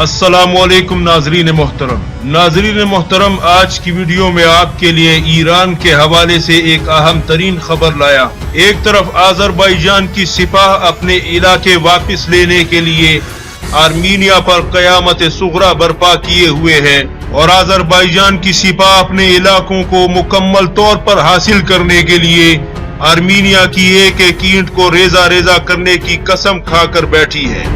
अस्सलामुअलैकुम नाजरीन मोहतरम, आज की वीडियो में आपके लिए ईरान के हवाले से एक अहम तरीन खबर लाया। एक तरफ आज़रबाईजान की सिपाह अपने इलाके वापस लेने के लिए आर्मीनिया पर कयामत सुगरा बर्पा किए हुए है और आज़रबाईजान की सिपाह अपने इलाकों को मुकम्मल तौर पर हासिल करने के लिए आर्मीनिया की एक एक ईंट को रेजा रेजा करने की कसम खाकर बैठी है।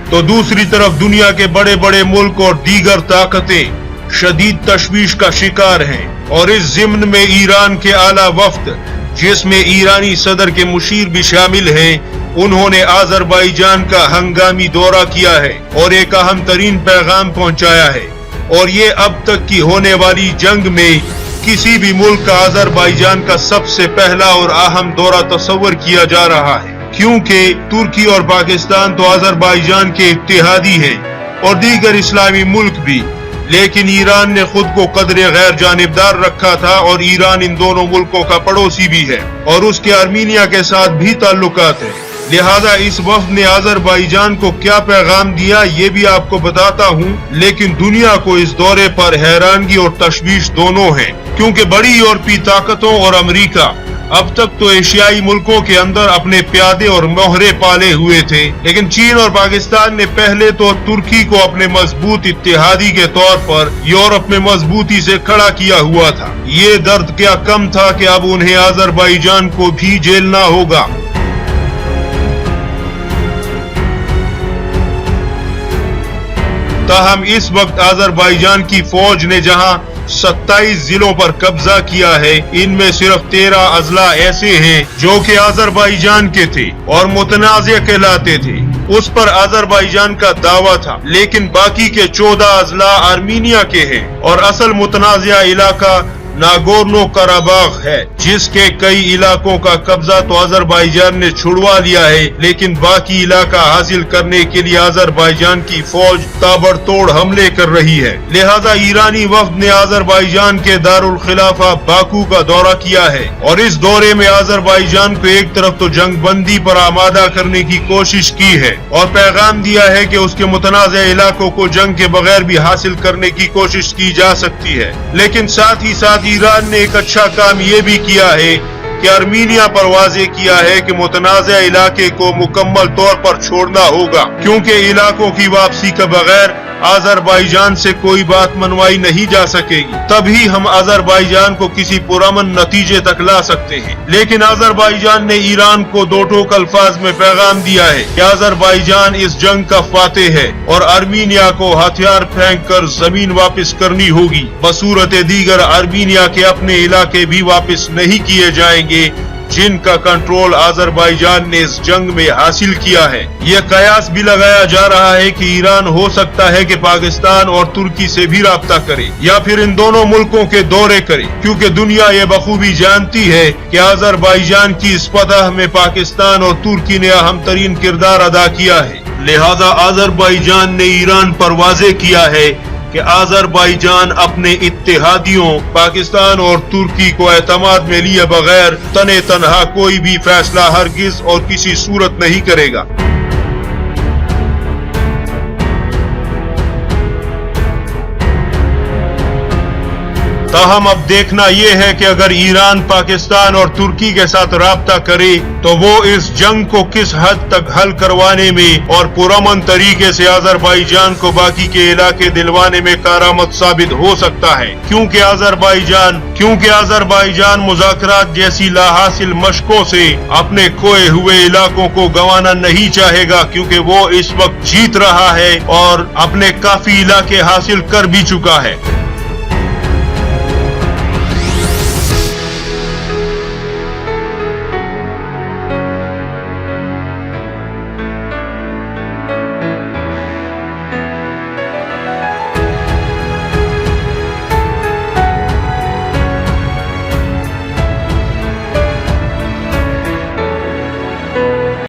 तो दूसरी तरफ दुनिया के बड़े बड़े मुल्क और दीगर ताकतें शदीद तशवीश का शिकार हैं और इस ज़िम्न में ईरान के आला वफ्द, जिसमें ईरानी सदर के मुशीर भी शामिल हैं, उन्होंने आज़रबाईजान का हंगामी दौरा किया है और एक अहम तरीन पैगाम पहुंचाया है। और ये अब तक की होने वाली जंग में किसी भी मुल्क का आज़रबाईजान का सबसे पहला और अहम दौरा तस्वर किया जा रहा है, क्योंकि तुर्की और पाकिस्तान तो आज़रबाईजान के इत्तेहादी हैं और दीगर इस्लामी मुल्क भी, लेकिन ईरान ने खुद को कदरे गैर जानिबदार रखा था और ईरान इन दोनों मुल्कों का पड़ोसी भी है और उसके आर्मीनिया के साथ भी ताल्लुकात है। लिहाजा इस वफ्द ने आज़रबाईजान को क्या पैगाम दिया ये भी आपको बताता हूँ, लेकिन दुनिया को इस दौरे पर हैरानगी और तशवीश दोनों है, क्योंकि बड़ी यूरोपीय ताकतों और अमेरिका अब तक तो एशियाई मुल्कों के अंदर अपने प्यादे और मोहरे पाले हुए थे, लेकिन चीन और पाकिस्तान ने पहले तो तुर्की को अपने मजबूत इत्तेहादी के तौर पर यूरोप में मजबूती से खड़ा किया हुआ था। ये दर्द क्या कम था कि अब उन्हें आज़रबाईजान को भी झेलना होगा। ताहम इस वक्त आज़रबाईजान की फौज ने जहां 27 जिलों पर कब्जा किया है, इनमें सिर्फ 13 अजला ऐसे हैं जो कि आज़रबाईजान के थे और मुतनाज़िया कहलाते थे, उस पर आज़रबाईजान का दावा था, लेकिन बाकी के 14 अजला आर्मीनिया के हैं और असल मुतनाज़िया इलाका नागोर्नो कराबाख है, जिसके कई इलाकों का कब्जा तो आज़रबाईजान ने छुड़वा लिया है, लेकिन बाकी इलाका हासिल करने के लिए आज़रबाईजान की फौज ताबड़तोड़ हमले कर रही है। लिहाजा ईरानी वफ्द ने आज़रबाईजान के दारुल खिलाफा बाकू का दौरा किया है और इस दौरे में आज़रबाईजान को एक तरफ तो जंग बंदी पर आमादा करने की कोशिश की है और पैगाम दिया है कि उसके मुतनाज़िया इलाकों को जंग के बगैर भी हासिल करने की कोशिश की जा सकती है, लेकिन साथ ही साथ ईरान ने एक अच्छा काम ये भी किया है कि आर्मीनिया पर वाज़ेह किया है कि मुतनाज़िया इलाके को मुकम्मल तौर पर छोड़ना होगा, क्योंकि इलाकों की वापसी के बगैर आज़रबाईजान से कोई बात मनवाई नहीं जा सकेगी। तभी हम आज़रबाईजान को किसी पुरअमन नतीजे तक ला सकते हैं। लेकिन आज़रबाईजान ने ईरान को दो टोक अल्फाज में पैगाम दिया है कि आज़रबाईजान इस जंग का फातेह है और आर्मीनिया को हथियार फेंक कर जमीन वापस करनी होगी। बसूरत दीगर आर्मीनिया के अपने इलाके भी वापस नहीं किए जाएंगे जिनका कंट्रोल आज़रबाईजान ने इस जंग में हासिल किया है। ये कयास भी लगाया जा रहा है कि ईरान हो सकता है कि पाकिस्तान और तुर्की से भी राब्ता करे या फिर इन दोनों मुल्कों के दौरे करे, क्योंकि दुनिया ये बखूबी जानती है कि आज़रबाईजान की इस फतह में पाकिस्तान और तुर्की ने अहम तरीन किरदार अदा किया है। लिहाजा आज़रबाईजान ने ईरान पर वाज़ेह किया है कि आज़रबाईजान अपने इत्तेहादियों पाकिस्तान और तुर्की को एतमाद में लिए बगैर तने तनहा कोई भी फैसला हरगिज और किसी सूरत नहीं करेगा। ताहम अब देखना यह है कि अगर ईरान पाकिस्तान और तुर्की के साथ राब्ता करे तो वो इस जंग को किस हद तक हल करवाने में और पुरअमन तरीके से आज़रबाईजान को बाकी के इलाके दिलवाने में कारामद साबित हो सकता है, क्योंकि आज़रबाईजान मुज़ाकरात जैसी लाहासिल मशकों से अपने खोए हुए इलाकों को गंवाना नहीं चाहेगा, क्योंकि वो इस वक्त जीत रहा है और अपने काफी इलाके हासिल कर भी चुका है।